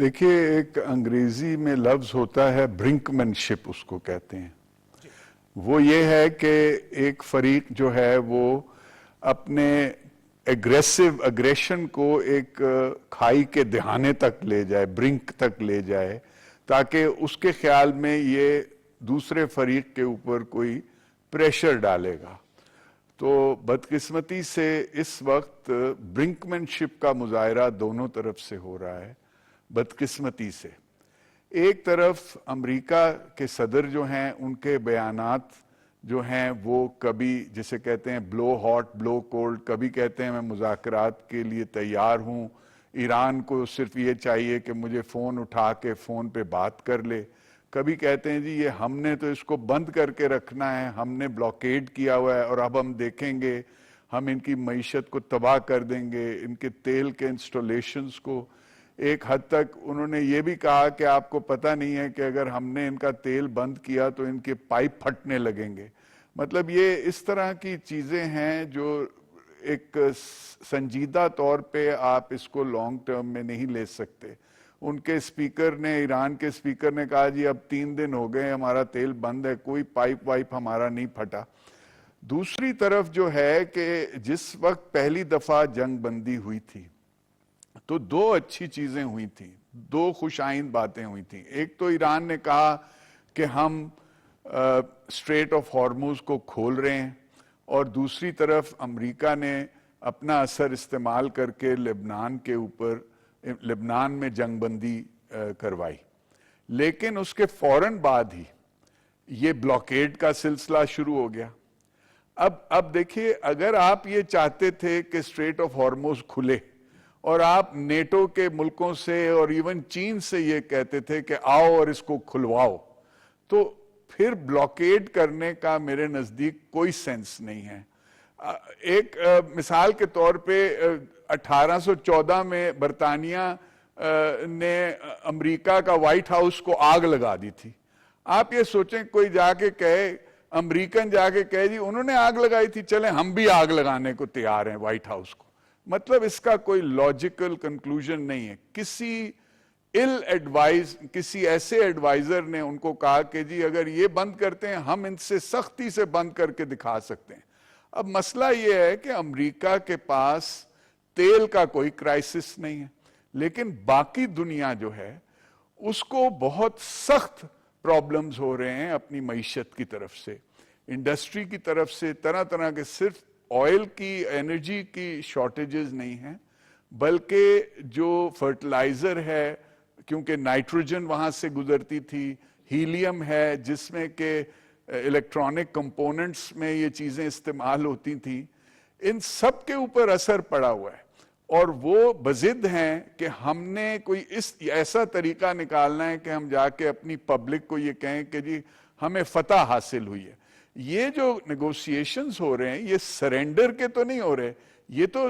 دیکھیے ایک انگریزی میں لفظ ہوتا ہے برنکمن شپ، اس کو کہتے ہیں. وہ یہ ہے کہ ایک فریق جو ہے وہ اپنے اگریشن کو ایک کھائی کے دہانے تک لے جائے، برنک تک لے جائے، تاکہ اس کے خیال میں یہ دوسرے فریق کے اوپر کوئی پریشر ڈالے گا. تو بدقسمتی سے اس وقت برنکمن شپ کا مظاہرہ دونوں طرف سے ہو رہا ہے. بدقسمتی سے ایک طرف امریکہ کے صدر جو ہیں ان کے بیانات جو ہیں وہ کبھی جسے کہتے ہیں بلو ہاٹ بلو کولڈ، کبھی کہتے ہیں میں مذاکرات کے لیے تیار ہوں، ایران کو صرف یہ چاہیے کہ مجھے فون اٹھا کے فون پہ بات کر لے، کبھی کہتے ہیں جی یہ ہم نے تو اس کو بند کر کے رکھنا ہے، ہم نے بلاکیڈ کیا ہوا ہے اور اب ہم دیکھیں گے، ہم ان کی معیشت کو تباہ کر دیں گے، ان کے تیل کے انسٹالیشنز کو. ایک حد تک انہوں نے یہ بھی کہا کہ آپ کو پتہ نہیں ہے کہ اگر ہم نے ان کا تیل بند کیا تو ان کے پائپ پھٹنے لگیں گے. مطلب یہ اس طرح کی چیزیں ہیں جو ایک سنجیدہ طور پہ آپ اس کو لانگ ٹرم میں نہیں لے سکتے. ان کے اسپیکر نے، ایران کے اسپیکر نے کہا جی اب 3 دن ہو گئے ہمارا تیل بند ہے، کوئی پائپ وائپ ہمارا نہیں پھٹا. دوسری طرف جو ہے کہ جس وقت پہلی دفعہ جنگ بندی ہوئی تھی تو 2 اچھی چیزیں ہوئی تھیں، 2 خوش آئند باتیں ہوئی تھیں. ایک تو ایران نے کہا کہ ہم اسٹریٹ آف ہارموز کو کھول رہے ہیں، اور دوسری طرف امریکہ نے اپنا اثر استعمال کر کے لبنان کے اوپر، لبنان میں جنگ بندی کروائی. لیکن اس کے فوراً بعد ہی یہ بلاکیڈ کا سلسلہ شروع ہو گیا. اب دیکھیے اگر آپ یہ چاہتے تھے کہ اسٹریٹ آف ہارموز کھلے اور آپ نیٹو کے ملکوں سے اور ایون چین سے یہ کہتے تھے کہ آؤ اور اس کو کھلواؤ، تو پھر بلاکیڈ کرنے کا میرے نزدیک کوئی سینس نہیں ہے. ایک مثال کے طور پہ 1814 میں برطانیہ نے امریکہ کا وائٹ ہاؤس کو آگ لگا دی تھی. آپ یہ سوچیں کوئی جا کے کہے، امریکن جا کے کہے جی انہوں نے آگ لگائی تھی، چلیں ہم بھی آگ لگانے کو تیار ہیں وائٹ ہاؤس کو. مطلب اس کا کوئی لاجیکل کنکلوژن نہیں ہے. کسی ایسے ایڈوائزر نے ان کو کہا کہ جی اگر یہ بند کرتے ہیں ہم ان سے سختی سے بند کر کے دکھا سکتے ہیں. اب مسئلہ یہ ہے کہ امریکہ کے پاس تیل کا کوئی کرائسس نہیں ہے، لیکن باقی دنیا جو ہے اس کو بہت سخت پرابلمز ہو رہے ہیں اپنی معیشت کی طرف سے، انڈسٹری کی طرف سے، طرح طرح کے. صرف آئل کی، انرجی کی شارٹیجز نہیں ہیں، بلکہ جو فرٹیلائزر ہے، کیونکہ نائٹروجن وہاں سے گزرتی تھی، ہیلیم ہے جس میں کہ الیکٹرانک کمپوننٹس میں یہ چیزیں استعمال ہوتی تھیں، ان سب کے اوپر اثر پڑا ہوا ہے. اور وہ بضد ہیں کہ ہم نے کوئی ایسا طریقہ نکالنا ہے کہ ہم جا کے اپنی پبلک کو یہ کہیں کہ جی ہمیں فتح حاصل ہوئی ہے. یہ جو نیگوسیشنز ہو رہے ہیں یہ سرنڈر کے تو نہیں ہو رہے، یہ تو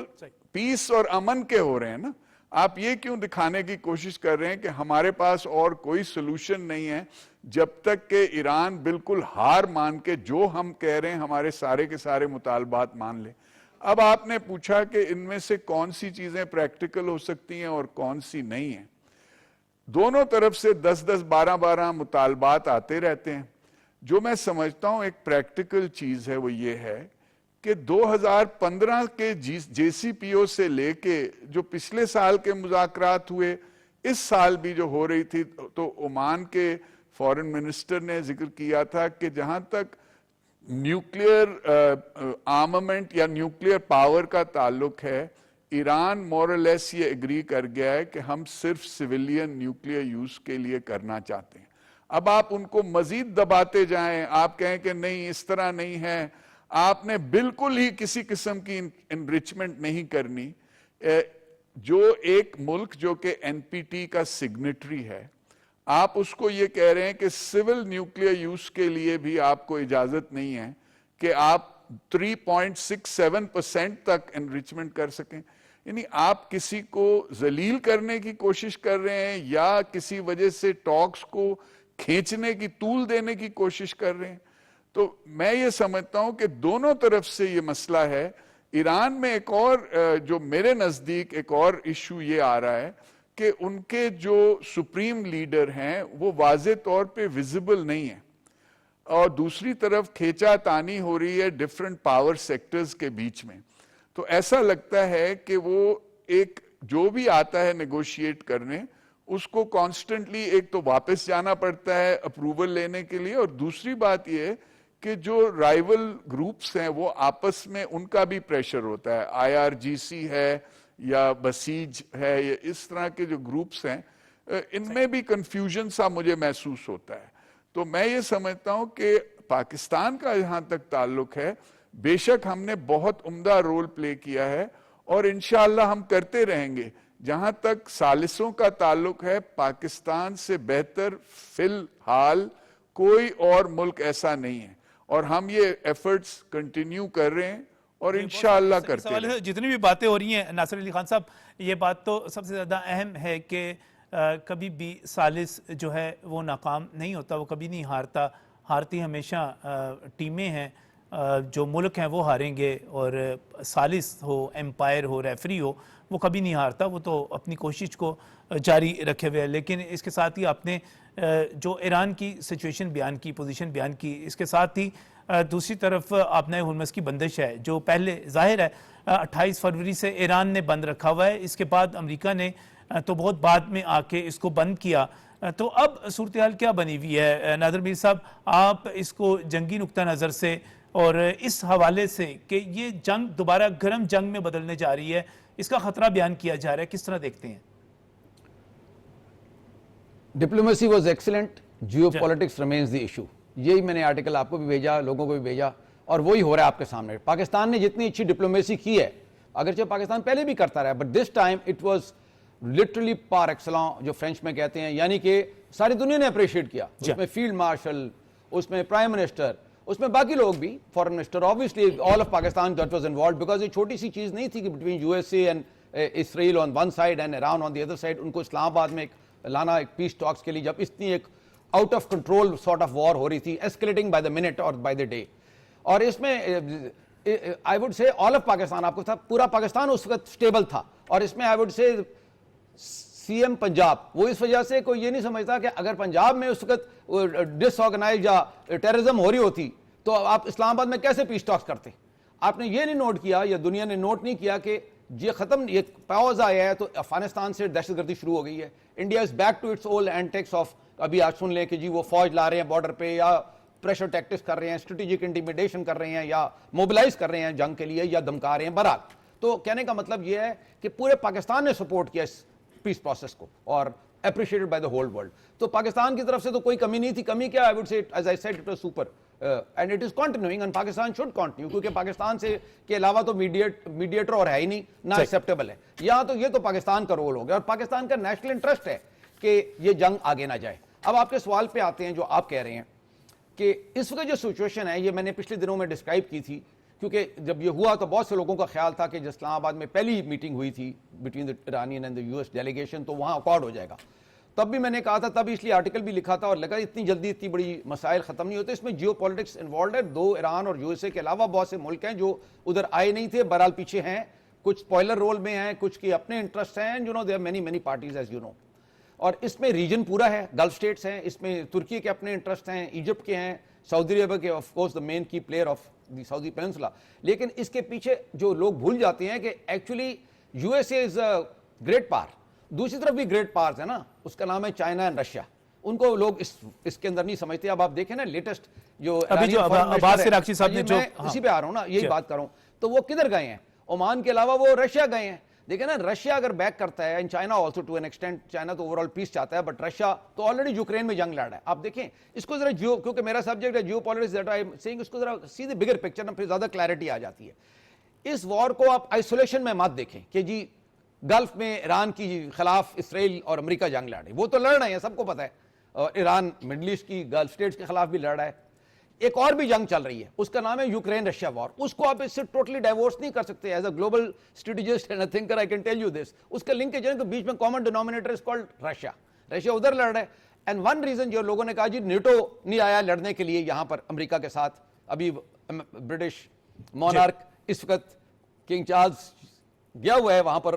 پیس اور امن کے ہو رہے ہیں نا. آپ یہ کیوں دکھانے کی کوشش کر رہے ہیں کہ ہمارے پاس اور کوئی سلوشن نہیں ہے، جب تک کہ ایران بالکل ہار مان کے جو ہم کہہ رہے ہیں ہمارے سارے کے سارے مطالبات مان لے. اب آپ نے پوچھا کہ ان میں سے کون سی چیزیں پریکٹیکل ہو سکتی ہیں اور کون سی نہیں ہیں. دونوں طرف سے 10-10 12-12 مطالبات آتے رہتے ہیں. جو میں سمجھتا ہوں ایک پریکٹیکل چیز ہے وہ یہ ہے کہ 2015 کے جے سی پی او سے لے کے جو پچھلے سال کے مذاکرات ہوئے، اس سال بھی جو ہو رہی تھی، تو عمان کے فورن منسٹر نے ذکر کیا تھا کہ جہاں تک نیوکلیئر آرمامنٹ یا نیوکلیئر پاور کا تعلق ہے، ایران مور اور لیس یہ اگری کر گیا ہے کہ ہم صرف سویلین نیوکلیئر یوز کے لیے کرنا چاہتے ہیں. اب آپ ان کو مزید دباتے جائیں، آپ کہیں کہ نہیں اس طرح نہیں ہے، آپ نے بالکل ہی کسی قسم کی انریچمنٹ نہیں کرنی. جو ایک ملک جو کہ این پی ٹی کا سگنیٹری ہے، آپ اس کو یہ کہہ رہے ہیں کہ سول نیوکلیئر یوز کے لیے بھی آپ کو اجازت نہیں ہے کہ آپ 3.67% تک انریچمنٹ کر سکیں. یعنی آپ کسی کو ذلیل کرنے کی کوشش کر رہے ہیں یا کسی وجہ سے ٹاکس کو کھینچنے کی، طول دینے کی کوشش کر رہے ہیں. تو میں یہ سمجھتا ہوں کہ دونوں طرف سے یہ مسئلہ ہے. ایران میں ایک اور جو میرے نزدیک ایک اور ایشو یہ آ رہا ہے کہ ان کے جو سپریم لیڈر ہیں وہ واضح طور پہ ویزیبل نہیں ہیں، اور دوسری طرف کھینچا تانی ہو رہی ہے ڈیفرنٹ پاور سیکٹرز کے بیچ میں. تو ایسا لگتا ہے کہ وہ ایک جو بھی آتا ہے نیگوشیٹ کرنے، اس کو کانسٹنٹلی ایک تو واپس جانا پڑتا ہے اپروول لینے کے لیے، اور دوسری بات یہ ہے کہ جو رائیول گروپس ہیں وہ آپس میں ان کا بھی پریشر ہوتا ہے. IRGC ہے یا بسیج ہے یا اس طرح کے جو گروپس ہیں، ان میں بھی کنفیوژن سا مجھے محسوس ہوتا ہے. تو میں یہ سمجھتا ہوں کہ پاکستان کا جہاں تک تعلق ہے، بے شک ہم نے بہت عمدہ رول پلے کیا ہے اور انشاءاللہ ہم کرتے رہیں گے. جہاں تک ثالثوں کا تعلق ہے، پاکستان سے بہتر فی الحال کوئی اور ملک ایسا نہیں ہے، اور ہم یہ ایفرٹس کنٹینیو کر رہے ہیں اور انشاءاللہ کرتے رہیں گے. جتنی بھی باتیں ہو رہی ہیں ناصر علی خان صاحب، یہ بات تو سب سے زیادہ اہم ہے کہ کبھی بھی ثالث جو ہے وہ ناکام نہیں ہوتا، وہ کبھی نہیں ہارتا. ہارتی ہمیشہ ٹیمیں ہیں، جو ملک ہیں وہ ہاریں گے، اور ثالث ہو، ایمپائر ہو، ریفری ہو، وہ کبھی نہیں ہارتا، وہ تو اپنی کوشش کو جاری رکھے ہوئے ہے. لیکن اس کے ساتھ ہی آپ نے جو ایران کی سچویشن بیان کی، پوزیشن بیان کی، اس کے ساتھ ہی دوسری طرف آپ نے ہرمز کی بندش ہے جو پہلے ظاہر ہے 28 فروری سے ایران نے بند رکھا ہوا ہے، اس کے بعد امریکہ نے تو بہت بعد میں آ کے اس کو بند کیا. تو اب صورتحال کیا بنی ہوئی ہے نادر میر صاحب؟ آپ اس کو جنگی نقطہ نظر سے اور اس حوالے سے کہ یہ جنگ دوبارہ گرم جنگ میں بدلنے جا رہی ہے، اس کا خطرہ بیان کیا جا رہا ہے، کس طرح دیکھتے ہیں؟ Diplomacy was excellent, geopolitics remains the issue. یہی میں نے آرٹیکل آپ کو بھی بھیجا، لوگوں کو بھی بھیجا، اور وہی ہو رہا ہے آپ کے سامنے. پاکستان نے جتنی اچھی ڈپلومیسی کی ہے، اگرچہ پاکستان پہلے بھی کرتا رہا، but this time it was literally پار ایکسلنس، جو فرینچ میں کہتے ہیں، یعنی کہ ساری دنیا نے اپریشیٹ کیا. اس میں فیلڈ مارشل، اس میں پرائم منسٹر، اس میں باقی لوگ بھی، فورن minister, obviously all of Pakistan that was involved, because یہ چھوٹی سی چیز نہیں تھی کہ between USA and Israel on one side and Iran on the other side ان کو اسلام آباد میں لانا ایک پیس ٹاکس کے لیے، جب اتنی ایک out of control sort of war ہو رہی تھی، escalating by the minute or by the day. اور اس میں I would say all of Pakistan، آپ کو تھا پورا پاکستان اس وقت اسٹیبل تھا. اور اس میں I would say C M Punjab, وہ اس وجہ سے کوئی یہ نہیں سمجھتا کہ اگر پنجاب میں اس وقت ڈس آرگنائز یا ٹیررزم ہو رہی ہوتی تو آپ اسلام آباد میں کیسے پیس ٹاکس کرتے. آپ نے یہ نہیں نوٹ کیا، یا دنیا نے نوٹ نہیں کیا کہ یہ ختم، یہ پاؤز آیا ہے تو افغانستان سے دہشت گردی شروع ہو گئی ہے. India is back to its old antics of, ابھی آج سن لیں کہ جی وہ فوج لا رہے ہیں بارڈر پہ، یا پریشر ٹیکٹکس کر رہے ہیں، اسٹریٹجک انٹیمیڈیشن کر رہے ہیں، یا موبلائز کر رہے ہیں جنگ کے لیے، یا دھمکا رہے ہیں. بہرحال تو کہنے کا مطلب یہ ہے کہ پورے پاکستان نے سپورٹ کیا اس پیس پروسیس کو، اور appreciated by the whole world. تو پاکستان کی طرف سے تو کوئی کمی نہیں تھی. کمی کیا؟ I would say, as I said, it was super. And it is continuing, and Pakistan should continue, کیونکہ پاکستان سے کے علاوہ تو میڈیٹر اور ہے ہی نہیں، نہ ایکسیپٹیبل ہے. یہاں تو یہ تو پاکستان کا رول ہو گیا، اور پاکستان کا نیشنل انٹرسٹ ہے کہ یہ جنگ آگے نہ جائے. اب آپ کے سوال پہ آتے ہیں جو آپ کہہ رہے ہیں کہ اس وقت جو سچویشن ہے، یہ میں نے پچھلے دنوں میں ڈسکرائب کی تھی، کیونکہ جب یہ ہوا تو بہت سے لوگوں کا خیال تھا کہ جو اسلام آباد میں پہلی میٹنگ ہوئی تھی between the Iranian and the US delegation, تو وہاں اکارڈ ہو جائے گا. تب بھی میں نے کہا تھا، تب اس لیے آرٹیکل بھی لکھا تھا، اور لگا اتنی جلدی اتنی بڑی مسائل ختم نہیں ہوتے. اس میں جیو پالیٹکس انوالوڈ ہے. دو ایران اور USA کے علاوہ بہت سے ملک ہیں جو ادھر آئے نہیں تھے، بہرحال پیچھے ہیں، کچھ اسپوائلر رول میں ہیں، کچھ کے اپنے انٹرسٹ ہیں. You know, there are many parties as you know. اور اس میں ریجن پورا ہے، گلف اسٹیٹس ہیں، اس میں ترکی کے اپنے انٹرسٹ ہیں، ایجپٹ کے ہیں، سعودی عرب کے آف کورس دا مین کی player of the Saudi peninsula. لیکن اس کے پیچھے جو لوگ بھول جاتے ہیں کہ actually USA is a great power. دوسری طرف بھی گریٹ پاورز ہے نا، اس کا نام ہے چائنا اینڈ رشیا. ان کو لوگ اس کے اندر نہیں سمجھتے. اب آپ دیکھیں نا لیٹسٹ جو عباس عراقچی صاحب نے، جو میں اسی پہ آ رہا ہوں نا، یہی بات کر رہا ہوں، تو وہ کدھر گئے ہیں؟ عمان کے علاوہ وہ رشیا گئے ہیں. دیکھیں نا، رشیا اگر بیک کرتا ہے، and China also to an extent, China تو اوور آل پیس چاہتا ہے، بٹ رشیا تو آلریڈی یوکرین میں جنگ لڑ رہا ہے. آپ دیکھیں اس کو ذرا کیونکہ میرا سبجیکٹ ہے geopolitics that I am seeing, اس کو ذرا سیدھے بگر پکچر میں پھر زیادہ کلیئرٹی آ جاتی ہے. اس وار کو آپ آئسولیشن میں مت دیکھیں کہ جی گلف میں ایران کی خلاف اسرائیل اور امریکہ جنگ لڑ رہے ہیں. وہ تو لڑ رہے ہیں، سب کو پتہ ہے. اور ایران مڈل ایسٹ کی گلف اسٹیٹس کے خلاف بھی لڑ رہا ہے. ایک اور بھی جنگ چل رہی ہے، اس کا نام ہے یوکرین رشیا وار. اس کو آپ اس سے ٹوٹلی ڈائیورس نہیں کر سکتے. As a global strategist and a thinker I can tell you this. اس کا لنکیج ہے کہ بیچ میں common denominator is called Russia. Russia ادھر لڑ رہا ہے. اینڈ ون ریزن جو لوگوں نے کہا جی نیٹو نہیں آیا لڑنے کے لیے یہاں پر امریکہ کے ساتھ. ابھی برٹش مونارک اس وقت کنگ چارلز گیا ہوا ہے وہاں پر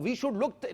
we should look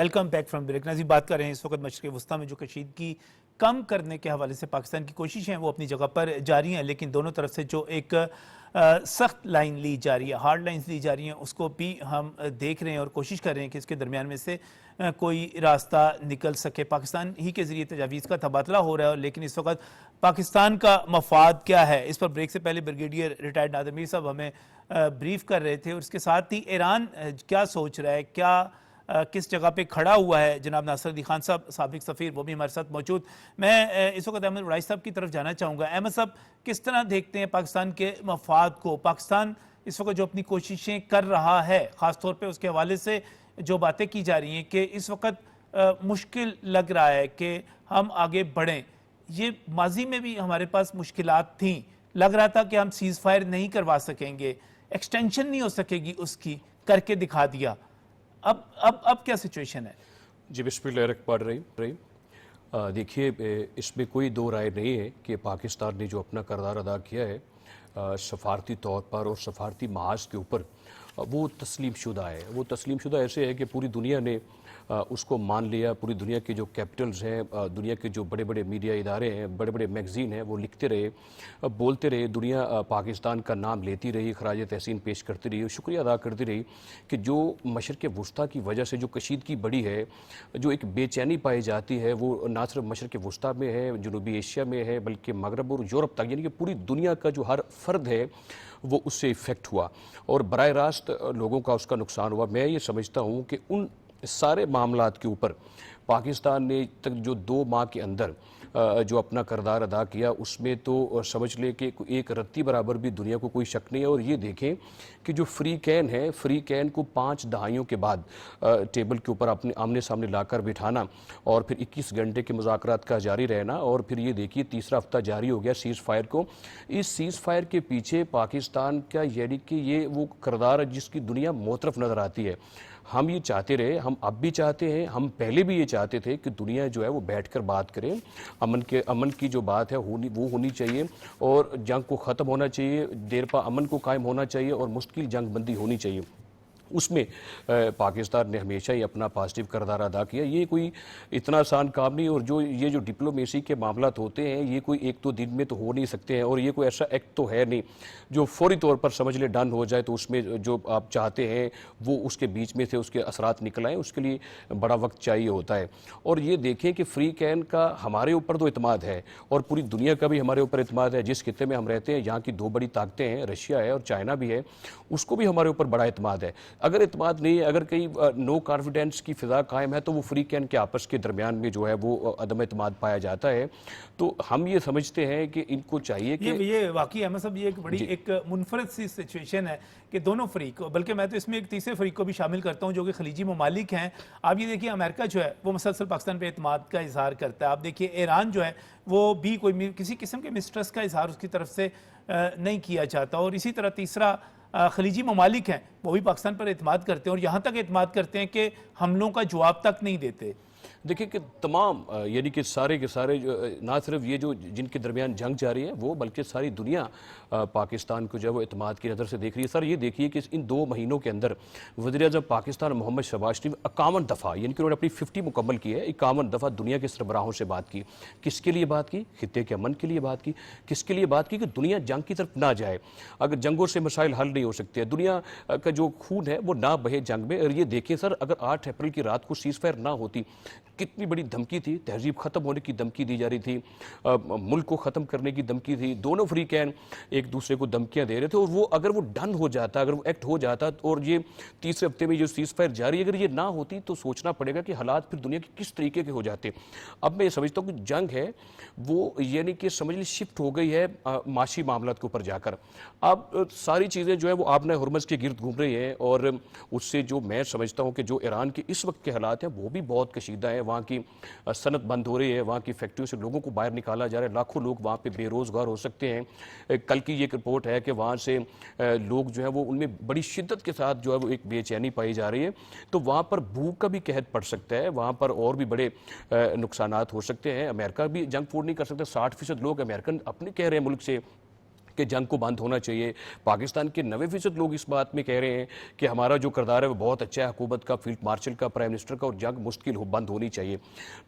welcome back from break. ناظرین بات کر رہے ہیں اس وقت مشرق وسطیٰ میں جو کشیدگی کم کرنے کے حوالے سے پاکستان کی کوششیں ہیں وہ اپنی جگہ پر جاری ہیں, لیکن دونوں طرف سے جو ایک سخت لائن لی جا رہی ہے, ہارڈ لائنز لی جا رہی ہیں, اس کو بھی ہم دیکھ رہے ہیں اور کوشش کر رہے ہیں کہ اس کے درمیان میں سے کوئی راستہ نکل سکے. پاکستان ہی کے ذریعے تجاویز کا تبادلہ ہو رہا ہے, لیکن اس وقت پاکستان کا مفاد کیا ہے, اس پر بریک سے پہلے بریگیڈیئر ریٹائرڈ نادر میر صاحب ہمیں بریف کر رہے تھے, اور اس کے ساتھ ہی ایران کیا سوچ رہا ہے, کیا کس جگہ پہ کھڑا ہوا ہے. جناب ناصر علی خان صاحب سابق سفیر وہ بھی ہمارے ساتھ موجود. میں اس وقت احمد وڑائی صاحب کی طرف جانا چاہوں گا. احمد صاحب, کس طرح دیکھتے ہیں پاکستان کے مفاد کو؟ پاکستان اس وقت جو اپنی کوششیں کر رہا ہے, خاص طور پہ اس کے حوالے سے جو باتیں کی جا رہی ہیں کہ اس وقت مشکل لگ رہا ہے کہ ہم آگے بڑھیں, یہ ماضی میں بھی ہمارے پاس مشکلات تھیں, لگ رہا تھا کہ ہم سیز فائر نہیں کروا سکیں گے, ایکسٹینشن نہیں ہو سکے گی, اس کی کر کے دکھا دیا. اب کیا سچویشن ہے؟ جی بسم اللہ الرحمن الرحیم. دیکھیے, اس میں کوئی دو رائے نہیں ہے کہ پاکستان نے جو اپنا کردار ادا کیا ہے سفارتی طور پر اور سفارتی محاذ کے اوپر, وہ تسلیم شدہ ہے. وہ تسلیم شدہ ایسے ہے کہ پوری دنیا نے اس کو مان لیا. پوری دنیا کے جو کیپٹلز ہیں, دنیا کے جو بڑے بڑے میڈیا ادارے ہیں, بڑے بڑے میگزین ہیں, وہ لکھتے رہے, بولتے رہے, دنیا پاکستان کا نام لیتی رہی, خراج تحسین پیش کرتی رہی, شکریہ ادا کرتی رہی کہ جو مشرق وسطیٰ کی وجہ سے جو کشیدگی بڑی ہے, جو ایک بے چینی پائی جاتی ہے, وہ نہ صرف مشرق وسطیٰ میں ہے, جنوبی ایشیا میں ہے, بلکہ مغرب اور یورپ تک, یعنی کہ پوری دنیا کا جو ہر فرد ہے وہ اس سے افیکٹ ہوا اور براہ راست لوگوں کا اس کا نقصان ہوا. میں یہ سمجھتا ہوں کہ ان سارے معاملات کے اوپر پاکستان نے تک جو 2 ماہ کے اندر جو اپنا کردار ادا کیا, اس میں تو سمجھ لے کہ ایک رتی برابر بھی دنیا کو کوئی شک نہیں ہے. اور یہ دیکھیں کہ جو فری کین ہے, فری کین کو 5 دہائیوں کے بعد ٹیبل کے اوپر اپنے آمنے سامنے لا کر بٹھانا اور پھر 21 گھنٹے کے مذاکرات کا جاری رہنا, اور پھر یہ دیکھیے تیسرا ہفتہ جاری ہو گیا سیز فائر کو. اس سیز فائر کے پیچھے پاکستان کا یعنی کہ یہ وہ کردار جس کی دنیا موترف نظر آتی ہے. ہم یہ چاہتے رہے, ہم اب بھی چاہتے ہیں, ہم پہلے بھی یہ چاہتے تھے کہ دنیا جو ہے وہ بیٹھ کر بات کرے, امن کی جو بات ہے وہ ہونی چاہیے, اور جنگ کو ختم ہونا چاہیے, دیر پا امن کو قائم ہونا چاہیے, اور مستقل جنگ بندی ہونی چاہیے. اس میں پاکستان نے ہمیشہ ہی اپنا پازیٹیو کردار ادا کیا. یہ کوئی اتنا آسان کام نہیں, اور یہ جو ڈپلومیسی کے معاملات ہوتے ہیں یہ کوئی 1-2 دن میں تو ہو نہیں سکتے ہیں, اور یہ کوئی ایسا ایکٹ تو ہے نہیں جو فوری طور پر سمجھ لے ڈن ہو جائے, تو اس میں جو آپ چاہتے ہیں وہ اس کے بیچ میں سے اس کے اثرات نکل آئیں, اس کے لیے بڑا وقت چاہیے ہوتا ہے. اور یہ دیکھیں کہ فری کین کا ہمارے اوپر تو اعتماد ہے, اور پوری دنیا کا بھی ہمارے اوپر اعتماد ہے. جس خطے میں ہم رہتے ہیں یہاں کی 2 بڑی طاقتیں ہیں, رشیا ہے اور چائنا بھی ہے, اس کو بھی ہمارے اوپر بڑا اعتماد ہے. اگر اعتماد نہیں ہے, اگر کئی نو کانفیڈنس کی فضا قائم ہے, تو وہ فری کین کے آپس کے درمیان میں جو ہے وہ عدم اعتماد پایا جاتا ہے. تو ہم یہ سمجھتے ہیں کہ ان کو چاہیے کہ یہ واقعی احمد صاحب یہ ایک بڑی ایک منفرد سی سچویشن ہے کہ دونوں فریق, بلکہ میں تو اس میں ایک تیسرے فریق کو بھی شامل کرتا ہوں جو کہ خلیجی ممالک ہیں. آپ یہ دیکھیے امریکہ جو ہے وہ مسلسل پاکستان پہ اعتماد کا اظہار کرتا ہے. آپ دیکھیے ایران جو ہے وہ بھی کوئی کسی قسم کے مسٹرسٹ کا اظہار اس کی طرف سے نہیں کیا جاتا, اور اسی طرح تیسرا خلیجی ممالک ہیں وہ بھی پاکستان پر اعتماد کرتے ہیں, اور یہاں تک اعتماد کرتے ہیں کہ حملوں کا جواب تک نہیں دیتے. دیکھیں کہ تمام یعنی کہ سارے کے سارے نہ صرف یہ جو جن کے درمیان جنگ جاری ہے وہ, بلکہ ساری دنیا پاکستان کو جو ہے وہ اعتماد کی نظر سے دیکھ رہی ہے. سر یہ دیکھیے کہ ان 2 مہینوں کے اندر وزیر اعظم پاکستان محمد شہباز شریف 51 دفعہ یعنی کہ انہوں نے اپنی 50 مکمل کی ہے, 51 دفعہ دنیا کے سربراہوں سے بات کی. کس کے لیے بات کی؟ خطے کے امن کے لیے بات کی. کس کے لیے بات کی؟ کہ دنیا جنگ کی طرف نہ جائے. اگر جنگوں سے مسائل حل نہیں ہو سکتے, دنیا کا جو خون ہے وہ نہ بہے جنگ میں. اور یہ دیکھیں سر, اگر 8 اپریل کی رات کو سیز فائر نہ ہوتی, کتنی بڑی دھمکی تھی, تہذیب ختم ہونے کی دھمکی دی جا رہی تھی, ملک کو ختم کرنے کی دھمکی تھی. دونوں فریقین ایک دوسرے کو دھمکیاں دے رہے تھے, اور وہ اگر وہ ڈن ہو جاتا, اگر وہ ایکٹ ہو جاتا, اور یہ تیسرے ہفتے میں جو سیز فائر جاری اگر یہ نہ ہوتی, تو سوچنا پڑے گا کہ حالات پھر دنیا کے کس طریقے کے ہو جاتے. اب میں یہ سمجھتا ہوں کہ جنگ ہے وہ یعنی کہ سمجھ لی شفٹ ہو گئی ہے معاشی معاملات کے اوپر جا کر. اب ساری چیزیں جو ہے وہ آبنہ ہرمز کے گرد گھوم رہی ہیں, اور اس سے جو میں سمجھتا ہوں کہ جو ایران کے اس وقت کے حالات ہیں وہ بھی بہت کشیدہ ہیں. وہاں کی صنعت بند ہو رہی ہے, وہاں کی فیکٹریوں سے لوگوں کو باہر نکالا جا رہا ہے, لاکھوں لوگ وہاں پہ بے روزگار ہو سکتے ہیں. کل کی یہ رپورٹ ہے کہ وہاں سے لوگ جو ہے وہ ان میں بڑی شدت کے ساتھ جو ہے وہ ایک بے چینی پائی جا رہی ہے. تو وہاں پر بھوک کا بھی قحط پڑ سکتا ہے, وہاں پر اور بھی بڑے نقصانات ہو سکتے ہیں. امریکہ بھی جنگ فوڈ نہیں کر سکتا. 60% لوگ امریکن اپنے کہہ رہے ہیں ملک سے کہ جنگ کو بند ہونا چاہیے. پاکستان کے 90% لوگ اس بات میں کہہ رہے ہیں کہ ہمارا جو کردار ہے وہ بہت اچھا ہے, حکومت کا, فیلڈ مارشل کا, پرائم منسٹر کا, اور جنگ مستقل بند ہونی چاہیے.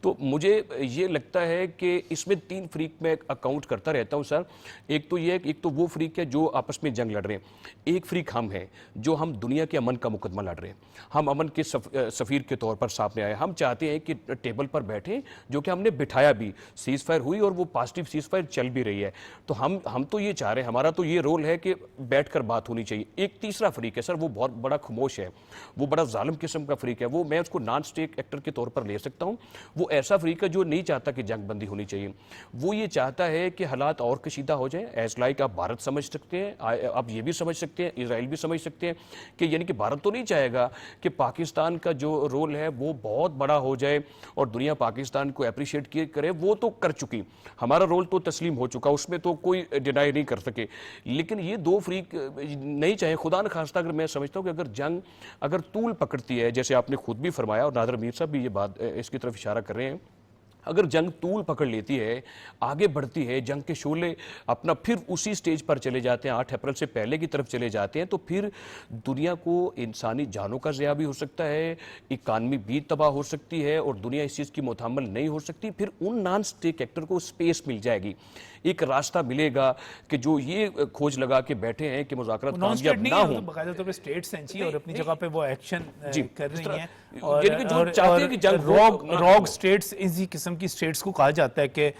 تو مجھے یہ لگتا ہے کہ اس میں 3 فریق میں اکاؤنٹ کرتا رہتا ہوں سر. ایک تو یہ ہے کہ ایک تو وہ فریق ہے جو آپس میں جنگ لڑ رہے ہیں, ایک فریق ہم ہیں جو ہم دنیا کے امن کا مقدمہ لڑ رہے ہیں. ہم امن کے سفیر کے طور پر سامنے آئے. ہم چاہتے ہیں کہ ٹیبل پر بیٹھیں, جو کہ ہم نے بٹھایا بھی, سیز فائر ہوئی اور وہ پازیٹیو سیز فائر چل بھی رہی ہے. تو ہم تو یہ چاہ رہے ہیں, ہمارا تو یہ رول ہے کہ بیٹھ کر بات ہونی چاہیے. ایک تیسرا فریق ہے سر, وہ بہت بڑا خاموش ہے, وہ بڑا ظالم قسم کا فریق ہے. وہ میں اس کو نان اسٹیٹ ایکٹر کے طور پر لے سکتا ہوں. وہ ایسا فریق ہے جو نہیں چاہتا کہ جنگ بندی ہونی چاہیے. وہ یہ چاہتا ہے کہ حالات اور کشیدہ ہو جائیں. ایز لائک آپ بھارت سمجھ سکتے ہیں, آپ یہ بھی سمجھ سکتے ہیں, اسرائیل بھی سمجھ سکتے ہیں کہ یعنی کہ بھارت تو نہیں چاہے گا کہ پاکستان کا جو رول ہے وہ بہت بڑا ہو جائے اور دنیا پاکستان کو اپریشیٹ کرے. وہ تو کر چکی, ہمارا رول تو تسلیم ہو چکا, اس میں تو کوئی ڈینائی نہیں کر سکے. لیکن یہ 2 فریق نہیں چاہے. خدا نخواستہ اگر میں سمجھتا ہوں کہ اگر جنگ اگر طول پکڑتی ہے, جیسے آپ نے خود بھی فرمایا اور نادر میر صاحب بھی یہ بات اس کی طرف اشارہ کر رہے ہیں, اگر جنگ طول پکڑ لیتی ہے, آگے بڑھتی ہے, جنگ کے شعلے اپنا پھر اسی سٹیج پر چلے جاتے ہیں, 8 اپریل سے پہلے کی طرف چلے جاتے ہیں, تو پھر دنیا کو انسانی جانوں کا ضیاع بھی ہو سکتا ہے, اکانومی بھی تباہ ہو سکتی ہے, اور دنیا اس چیز کی متحمل نہیں ہو سکتی. پھر ان نان اسٹیٹ ایکٹر کو سپیس مل جائے گی, ایک راستہ ملے گا کہ جو یہ کھوج لگا کے بیٹھے ہیں کہ مذاکرات کامیاب نہ ہوں. باقاعدہ طور پہ اسٹیٹس ہیں اور اپنی جگہ پہ وہ ایکشن کر رہی ہیں, اور روگ اسٹیٹس اسی قسم کی اسٹیٹس کو کہا جاتا ہے کہ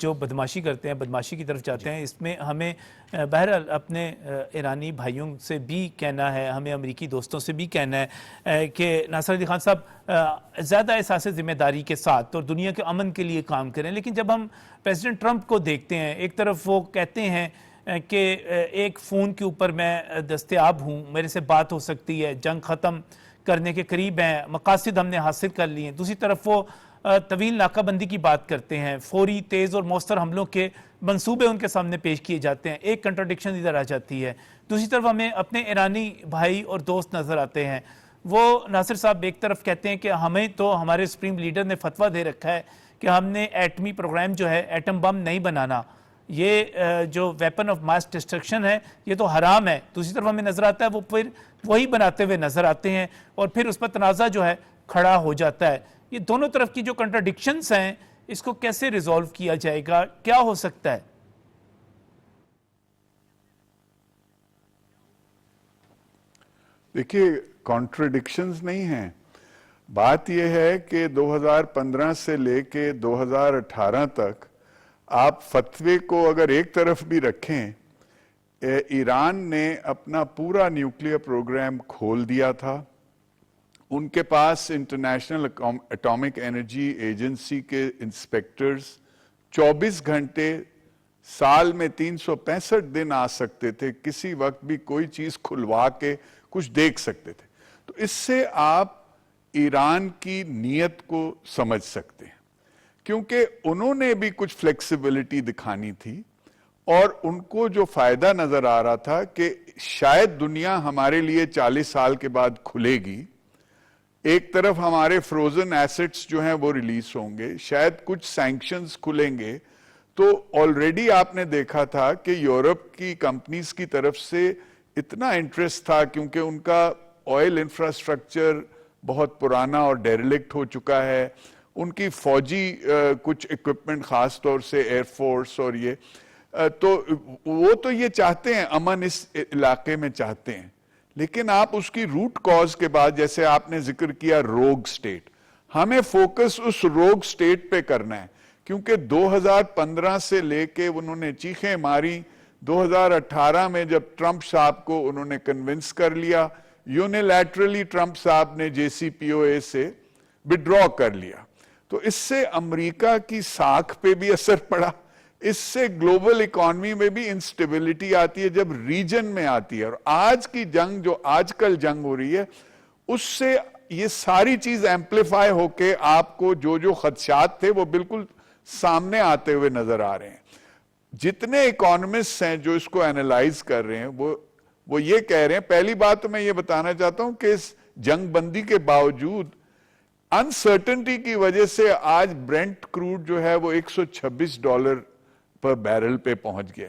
جو بدماشی کرتے ہیں, بدماشی کی طرف جاتے ہیں. اس میں ہمیں بہرحال اپنے ایرانی بھائیوں سے بھی کہنا ہے, ہمیں امریکی دوستوں سے بھی کہنا ہے کہ ناصر علی خان صاحب زیادہ احساس ذمہ داری کے ساتھ اور دنیا کے امن کے لیے کام کریں. لیکن جب ہم پریزیڈنٹ ٹرمپ کو دیکھتے ہیں, ایک طرف وہ کہتے ہیں کہ ایک فون کے اوپر میں دستیاب ہوں, میرے سے بات ہو سکتی ہے, جنگ ختم کرنے کے قریب ہیں, مقاصد ہم نے حاصل کر لی ہیں. دوسری طرف وہ طویل ناکہ بندی کی بات کرتے ہیں, فوری, تیز اور مؤثر حملوں کے منصوبے ان کے سامنے پیش کیے جاتے ہیں. ایک کنٹراڈکشن ادھر آ جاتی ہے. دوسری طرف ہمیں اپنے ایرانی بھائی اور دوست نظر آتے ہیں. وہ ناصر صاحب ایک طرف کہتے ہیں کہ ہمیں تو ہمارے سپریم لیڈر نے فتویٰ دے رکھا ہے کہ ہم نے ایٹمی پروگرام جو ہے, ایٹم بم نہیں بنانا, یہ جو ویپن آف ماس ڈسٹرکشن ہے یہ تو حرام ہے. دوسری طرف ہمیں نظر آتا ہے وہ پھر وہی بناتے ہوئے نظر آتے ہیں, اور پھر اس پر تنازع جو ہے کھڑا ہو جاتا ہے. یہ دونوں طرف کی جو کنٹراڈکشنز ہیں, اس کو کیسے ریزولو کیا جائے گا, کیا ہو سکتا ہے؟ دیکھیے, کانٹراڈکشنز نہیں ہیں. بات یہ ہے کہ 2015 سے لے کے 2018 تک آپ فتوے کو اگر ایک طرف بھی رکھیں, ایران نے اپنا پورا نیوکلیئر پروگرام کھول دیا تھا. ان کے پاس انٹرنیشنل اٹامک انرجی ایجنسی کے انسپیکٹرز 24 گھنٹے سال میں 365 دن آ سکتے تھے, کسی وقت بھی کوئی چیز کھلوا کے کچھ دیکھ سکتے تھے. تو اس سے آپ ایران کی نیت کو سمجھ سکتے ہیں, کیونکہ انہوں نے بھی کچھ فلیکسیبلٹی دکھانی تھی, اور ان کو جو فائدہ نظر آ رہا تھا کہ شاید دنیا ہمارے لیے 40 سال کے بعد کھلے گی. ایک طرف ہمارے فروزن ایسٹس جو ہیں وہ ریلیز ہوں گے, شاید کچھ سینکشنز کھلیں گے. تو آلریڈی آپ نے دیکھا تھا کہ یورپ کی کمپنیز کی طرف سے اتنا انٹرسٹ تھا, کیونکہ ان کا آئل انفراسٹرکچر بہت پرانا اور ڈیریلیکٹ ہو چکا ہے. ان کی فوجی کچھ اکوپمنٹ, خاص طور سے ایئر فورس, اور یہ تو وہ تو یہ چاہتے ہیں, امن اس علاقے میں چاہتے ہیں. لیکن آپ اس کی روٹ کاز کے بعد, جیسے آپ نے ذکر کیا روگ سٹیٹ, ہمیں فوکس اس روگ سٹیٹ پہ کرنا ہے, کیونکہ 2015 سے لے کے انہوں نے چیخیں ماری. 2018 میں جب ٹرمپ صاحب کو انہوں نے کنونس کر لیا, یونیلیٹرلی ٹرمپ صاحب نے JCPOA سے وڈرا کر لیا. تو اس سے امریکہ کی ساکھ پہ بھی اثر پڑا, اس سے گلوبل اکانومی میں بھی انسٹیبلٹی آتی ہے جب ریجن میں آتی ہے. اور آج کی جنگ, جو آج کل جنگ ہو رہی ہے, اس سے یہ ساری چیز ایمپلیفائی ہو کے آپ کو جو خدشات تھے وہ بالکل سامنے آتے ہوئے نظر آ رہے ہیں. جتنے اکانومسٹ ہیں جو اس کو اینالائز کر رہے ہیں, وہ یہ کہہ رہے ہیں, پہلی بات تو میں یہ بتانا چاہتا ہوں کہ اس جنگ بندی کے باوجود انسرٹنٹی کی وجہ سے آج برینٹ کروڈ جو ہے وہ $126 پر بیرل پہ پہنچ گیا.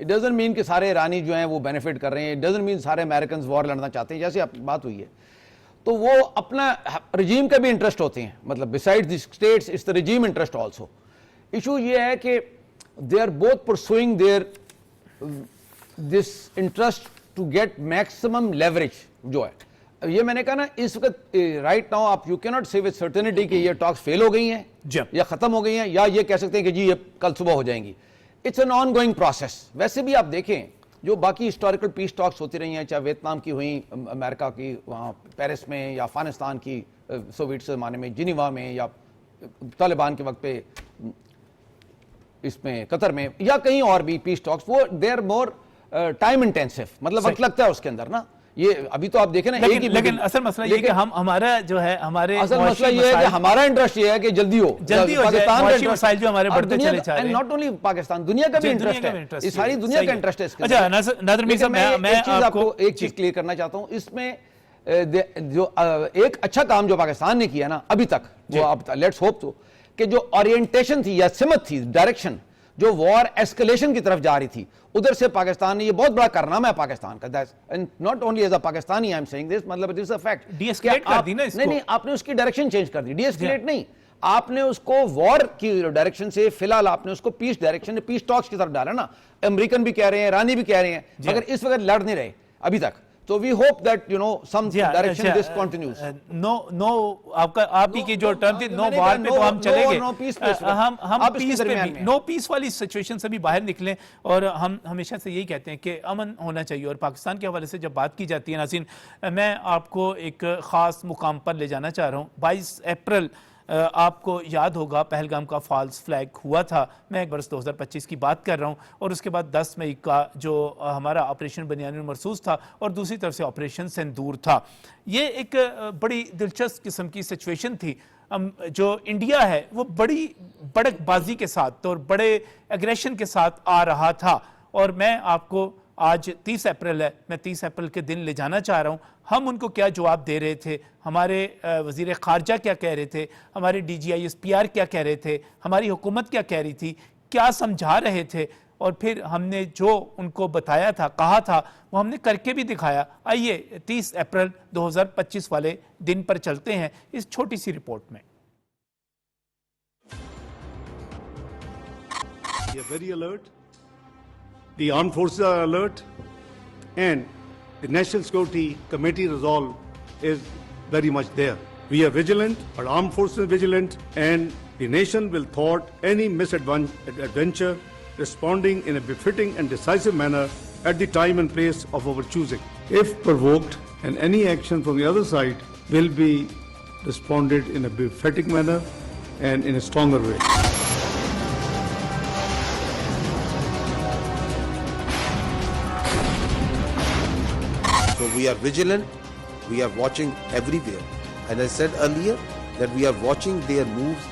اٹ ڈزنٹ مین کہ سارے ایرانی جو ہیں وہ بینیفٹ کر رہے ہیں, اٹ ڈزنٹ مین سارے امریکنز وار لڑنا چاہتے ہیں, جیسے آپ بات ہوئی ہے. تو وہ اپنا رجیم کا بھی انٹرسٹ ہوتے ہیں, مطلب beside the states it's the regime interest also. Issue یہ ہے کہ they are both pursuing their this interest to get maximum leverage جو ہے. یہ میں نے کہا نا اس وقت رائٹ ناؤ آپ you can not say with certainty کہ یہ ٹاکس فیل ہو گئی ہیں یا ختم ہو گئی ہیں, یا یہ کہہ سکتے ہیں کہ جی یہ کل صبح ہو جائیں گی. It's an ongoing process. ویسے بھی آپ دیکھیں جو باقی ہسٹوریکل پیس ٹاکس ہوتی رہی ہیں, چاہے ویتنام کی ہوئیں, امریکہ کی وہاں پیرس میں, یا افغانستان کی سوویٹ زمانے میں جنیوا میں, یا طالبان کے وقت پہ اس میں قطر میں, یا کہیں اور بھی پیس ٹاکس, وہ they are more time intensive, مطلب وقت لگتا ہے اس کے اندر نا. یہ ابھی تو آپ دیکھیں نا, لیکن اصل مسئلہ یہ کہ ہمارا جو ہے ہمارے اصل مسئلہ یہ ہے کہ ہمارا انٹرسٹ یہ ہے کہ جلدی ہو پاکستان کا مسائل جو ہمارے بڑھتے چلے جا رہے ہیں, ناٹ اونلی پاکستان, دنیا کا بھی انٹرسٹ ہے, یہ ساری دنیا کا انٹرسٹ ہے اس کے. اچھا نادر میر صاحب, میں آپ کو ایک چیز کلیئر کرنا چاہتا ہوں, اس میں جو ایک اچھا کام جو پاکستان نے کیا نا ابھی تک, وہ اب لیٹس ہوپ تو کہ جو اورینٹیشن تھی یا سمت تھی, ڈائریکشن جو وار ایسکلیشن کی طرف جا رہی تھی, ادھر سے پاکستان نے, یہ بہت بڑا کارنامہ ہے پاکستان کا, not only as a Pakistani, I am saying this, مطلب it is a fact. De escalate کر دی نا اس کو. نہیں, آپ نے اس کی ڈائریکشن چینج کر دی. ڈی ایسکیلیٹ نہیں, آپ نے اس کو وار کی ڈائریکشن سے فی الحال آپ نے اس کو پیس ڈائریکشن, پیس ٹاکس کی طرف ڈالا نا. امریکن بھی کہہ رہے ہیں, ایرانی بھی کہہ رہے ہیں, مگر اس وقت لڑ نہیں رہے ابھی تک. So we hope that you know some direction this continues. No آپ ہی کی جو ٹرم تھی نو وار پہ تو ہم چلیں گے, ہم پیس پہ بھی, نو پیس والی سچویشن سے بھی باہر نکلیں, اور ہم ہمیشہ سے یہی کہتے ہیں کہ امن ہونا چاہیے. اور پاکستان کے حوالے سے جب بات کی جاتی ہے ناظرین, میں آپ کو ایک خاص مقام پر لے جانا چاہ رہا ہوں. 22 اپریل آپ کو یاد ہوگا پہلگام کا فالس فلیگ ہوا تھا. میں ایک برس 2025 کی بات کر رہا ہوں, اور اس کے بعد 10 مئی کا جو ہمارا آپریشن بنیان المرصوص تھا, اور دوسری طرف سے آپریشن سندور تھا. یہ ایک بڑی دلچسپ قسم کی سچویشن تھی. جو انڈیا ہے وہ بڑی بڑک بازی کے ساتھ اور بڑے ایگریشن کے ساتھ آ رہا تھا. اور میں آپ کو آج 30 اپریل ہے, میں 30 اپریل کے دن لے جانا چاہ رہا ہوں. ہم ان کو کیا جواب دے رہے تھے, ہمارے وزیر خارجہ کیا کہہ رہے تھے, ہمارے DGISPR کیا کہہ رہے تھے, ہماری حکومت کیا کہہ رہی تھی, کیا سمجھا رہے تھے, اور پھر ہم نے جو ان کو بتایا تھا, کہا تھا, وہ ہم نے کر کے بھی دکھایا. آئیے 30 اپریل 2025 والے دن پر چلتے ہیں اس چھوٹی سی رپورٹ میں. We are very alert. The armed forces are alert, and the National Security Committee resolve is very much there. We are vigilant, our armed forces are vigilant, and the nation will thwart any misadventure, responding in a befitting and decisive manner at the time and place of our choosing. If provoked, and any action from the other side will be responded in a befitting manner and in a stronger way. So we are vigilant, we are watching everywhere. And I said earlier that we are watching their moves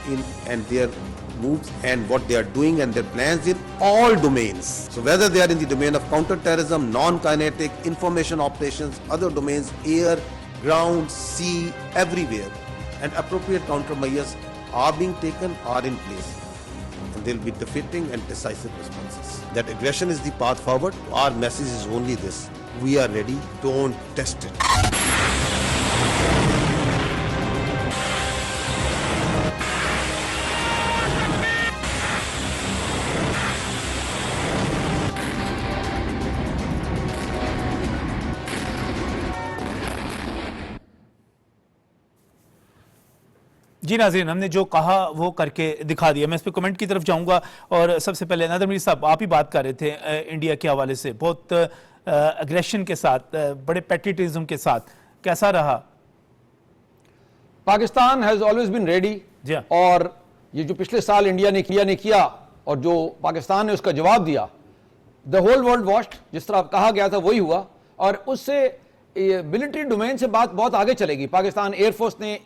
and what they are doing and their plans in all domains. So whether they are in the domain of counter-terrorism, non-kinetic, information operations, other domains, air, ground, sea, everywhere. And appropriate countermeasures are being taken, are in place. And there will be befitting and decisive responses. That aggression is the path forward. Our message is only this. We are ready, don't test it. جی ناظرین, ہم نے جو کہا وہ کر کے دکھا دیا. میں اس پہ کمنٹ کی طرف جاؤں گا, اور سب سے پہلے نادر میر صاحب آپ ہی بات کر رہے تھے انڈیا کے حوالے سے, بہت اگریشن کے ساتھ, بڑے پیٹریٹزم کے ساتھ, کیسا رہا؟ Pakistan has always been ready, اور یہ جو پچھلے سال انڈیا نے کیا اور جو پاکستان نے اس کا جواب دیا, دا ہول ورلڈ واچڈ, جس طرح کہا گیا تھا وہی ہوا. اور اس سے ملٹری ڈومین سے بات بہت آگے چلے گی. پاکستان ایئر فورس نے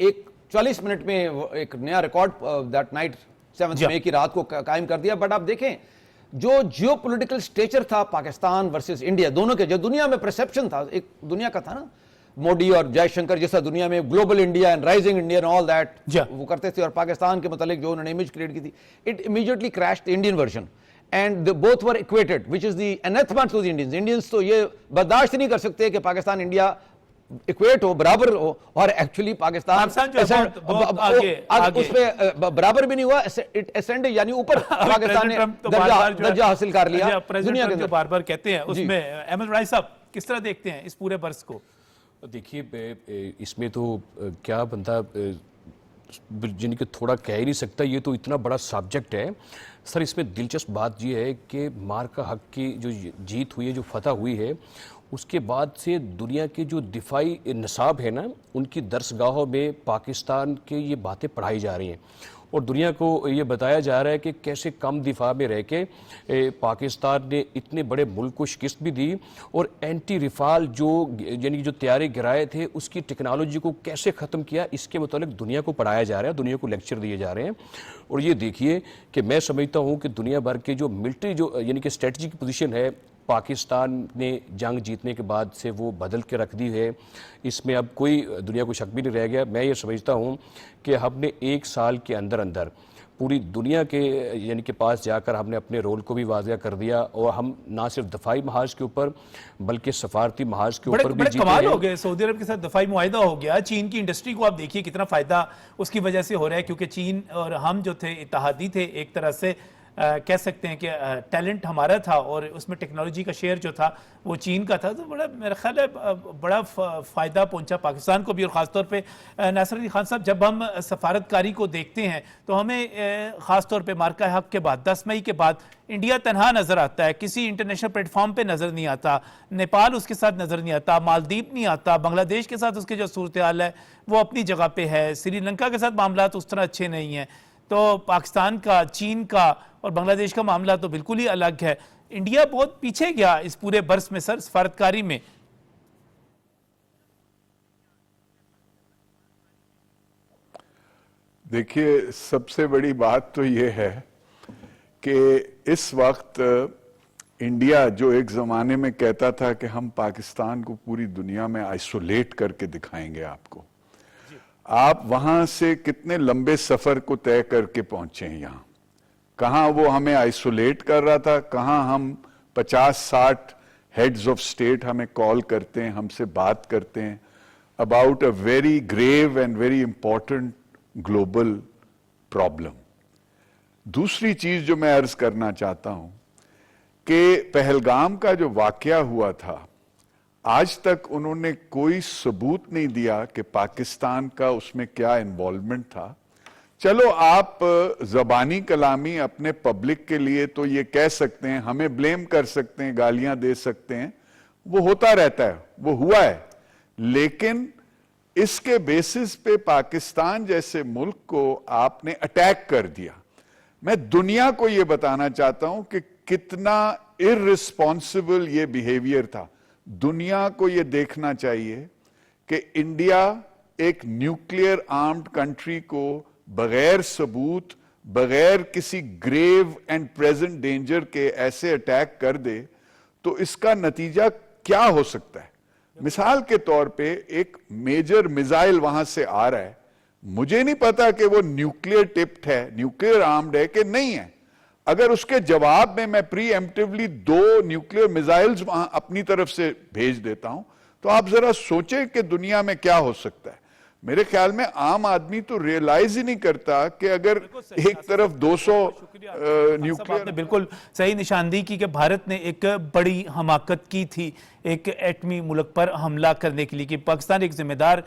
40 منٹ میں ایک نیا ریکارڈ دیٹ نائٹ 7 مئی کی رات کو قائم کر دیا. بٹ آپ دیکھیں جو جیو پولیٹیکل سٹیچر تھا پاکستان ورسز انڈیا دونوں کے, جو دنیا میں پرسیپشن تھا, ایک دنیا کا تھا نا, مودی اور جے شنکر جیسا دنیا میں global India and rising India and all that وہ کرتے تھے, اور پاکستان کے متعلق جو انہوں نے امیج کریٹ کی تھی, it immediately crashed the Indian version. and they both were equated, which is the anathema to the Indians. Indians تو یہ برداشت نہیں کر سکتے کہ پاکستان انڈیا اکویٹ ہو، برابر ہو، اور ایکچولی پاکستان بہت آگے اس پہ برابر بھی نہیں ہوا، اسینڈ یعنی اوپر پاکستان نے درجہ حاصل کر لیا دنیا کے اندر. بار بار کہتے ہیں اس میں. احمد وڑائی صاحب کس طرح دیکھتے ہیں اس پورے برس کو؟ دیکھیے اس میں تو کیا بندہ جن کہ تھوڑا کہہ ہی نہیں سکتا، یہ تو اتنا بڑا سبجیکٹ ہے سر. اس میں دلچسپ بات یہ ہے کہ مارکا حق کی جو جیت ہوئی ہے، جو فتح ہوئی ہے، اس کے بعد سے دنیا کے جو دفاعی نصاب ہے نا، ان کی درسگاہوں میں پاکستان کے یہ باتیں پڑھائی جا رہی ہیں، اور دنیا کو یہ بتایا جا رہا ہے کہ کیسے کم دفاع میں رہ کے پاکستان نے اتنے بڑے ملک کو شکست بھی دی، اور اینٹی رفال جو یعنی جو طیارے گرائے تھے اس کی ٹیکنالوجی کو کیسے ختم کیا، اس کے متعلق دنیا کو پڑھایا جا رہا ہے، دنیا کو لیکچر دیے جا رہے ہیں. اور یہ دیکھیے کہ میں سمجھتا ہوں کہ دنیا بھر کے جو ملٹری جو یعنی کہ اسٹریٹجی کی پوزیشن ہے پاکستان نے جنگ جیتنے کے بعد سے وہ بدل کے رکھ دی ہے. اس میں اب کوئی دنیا کو شک بھی نہیں رہ گیا. میں یہ سمجھتا ہوں کہ ہم نے 1 سال کے اندر پوری دنیا کے یعنی کہ پاس جا کر ہم نے اپنے رول کو بھی واضح کر دیا، اور ہم نہ صرف دفاعی محاذ کے اوپر بلکہ سفارتی محاذ کے اوپر بھی بڑے کمال ہو گئے. سعودی عرب کے ساتھ دفاعی معاہدہ ہو گیا. چین کی انڈسٹری کو آپ دیکھیے کتنا فائدہ اس کی وجہ سے ہو رہا ہے، کیونکہ چین اور ہم جو تھے اتحادی تھے ایک طرح سے، کہہ سکتے ہیں کہ ٹیلنٹ ہمارا تھا اور اس میں ٹیکنالوجی کا شیئر جو تھا وہ چین کا تھا. تو بڑا میرا خیال ہے بڑا فائدہ پہنچا پاکستان کو بھی. اور خاص طور پہ ناصر علی خان صاحب، جب ہم سفارتکاری کو دیکھتے ہیں تو ہمیں خاص طور پہ مارکا حق کے بعد 10 مئی کے بعد انڈیا تنہا نظر آتا ہے، کسی انٹرنیشنل پلیٹ فارم پہ نظر نہیں آتا. نیپال اس کے ساتھ نظر نہیں آتا، مالدیپ نہیں آتا، بنگلہ دیش کے ساتھ اس کے جو صورتحال ہے وہ اپنی جگہ پہ ہے، سری لنکا کے ساتھ معاملات اس طرح اچھے نہیں ہیں. تو پاکستان کا، چین کا اور بنگلہ دیش کا معاملہ تو بالکل ہی الگ ہے. انڈیا بہت پیچھے گیا اس پورے برس میں سر سفارتکاری میں. دیکھیے سب سے بڑی بات تو یہ ہے کہ اس وقت انڈیا جو ایک زمانے میں کہتا تھا کہ ہم پاکستان کو پوری دنیا میں آئسولیٹ کر کے دکھائیں گے آپ کو، آپ وہاں سے کتنے لمبے سفر کو طے کر کے پہنچے ہیں یہاں. کہاں وہ ہمیں آئسولیٹ کر رہا تھا، کہاں ہم 50-60 ہیڈز آف سٹیٹ ہمیں کال کرتے ہیں، ہم سے بات کرتے ہیں about a very grave and very important global problem. دوسری چیز جو میں عرض کرنا چاہتا ہوں کہ پہلگام کا جو واقعہ ہوا تھا، آج تک انہوں نے کوئی ثبوت نہیں دیا کہ پاکستان کا اس میں کیا انوالومنٹ تھا. چلو آپ زبانی کلامی اپنے پبلک کے لیے تو یہ کہہ سکتے ہیں، ہمیں بلیم کر سکتے ہیں، گالیاں دے سکتے ہیں، وہ ہوتا رہتا ہے، وہ ہوا ہے. لیکن اس کے بیسس پہ پاکستان جیسے ملک کو آپ نے اٹیک کر دیا. میں دنیا کو یہ بتانا چاہتا ہوں کہ کتنا ارریسپانسبل یہ بیہیویئر تھا. دنیا کو یہ دیکھنا چاہیے کہ انڈیا ایک نیوکلیئر آرمڈ کنٹری کو بغیر ثبوت، بغیر کسی گریو اینڈ پریزنٹ ڈینجر کے ایسے اٹیک کر دے تو اس کا نتیجہ کیا ہو سکتا ہے. مثال کے طور پہ ایک میجر میزائل وہاں سے آ رہا ہے، مجھے نہیں پتا کہ وہ نیوکلیئر ٹپڈ ہے، نیوکلیئر آرمڈ ہے کہ نہیں ہے. اگر اس کے جواب میں پری ایمپٹیولی 2 نیوکلیئر میزائلز وہاں اپنی طرف سے بھیج دیتا ہوں تو آپ ذرا سوچیں کہ دنیا میں کیا ہو سکتا ہے. میرے خیال میں عام آدمی تو ریئلائز ہی نہیں کرتا کہ اگر ایک طرف 200 نیوکلیئر. بالکل صحیح نشاندہی کی کہ بھارت نے ایک بڑی حماقت کی تھی ایک ایٹمی ملک پر حملہ کرنے کے لیے، کہ پاکستان ایک ذمہ دار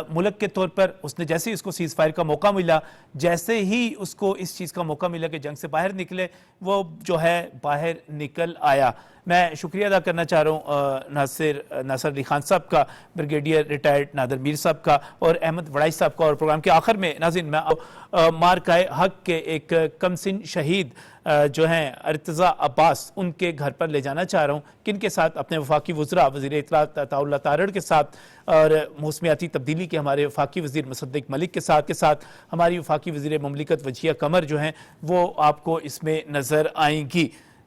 ملک کے طور پر اس نے جیسے اس کو سیز فائر کا موقع ملا، جیسے ہی اس کو اس چیز کا موقع ملا کہ جنگ سے باہر نکلے، وہ جو ہے باہر نکل آیا. میں شکریہ ادا کرنا چاہ رہا ہوں ناصر علی خان صاحب کا، بریگیڈیئر ریٹائرڈ نادر میر صاحب کا، اور احمد وڑائی صاحب کا. اور پروگرام کے آخر میں ناظرین میں مارکہ حق کے ایک کم سن شہید جو ہیں ارتضیٰ عباس، ان کے گھر پر لے جانا چاہ رہا ہوں، کن کے ساتھ اپنے وفاقی وزراء وزیر اطلاعات عطا اللہ تارڑ کے ساتھ، اور موسمیاتی تبدیلی کے ہمارے وفاقی وزیر مصدق ملک کے ساتھ ہماری وفاقی وزیر مملکت وجیہہ قمر جو ہیں وہ آپ کو اس میں نظر آئیں گی.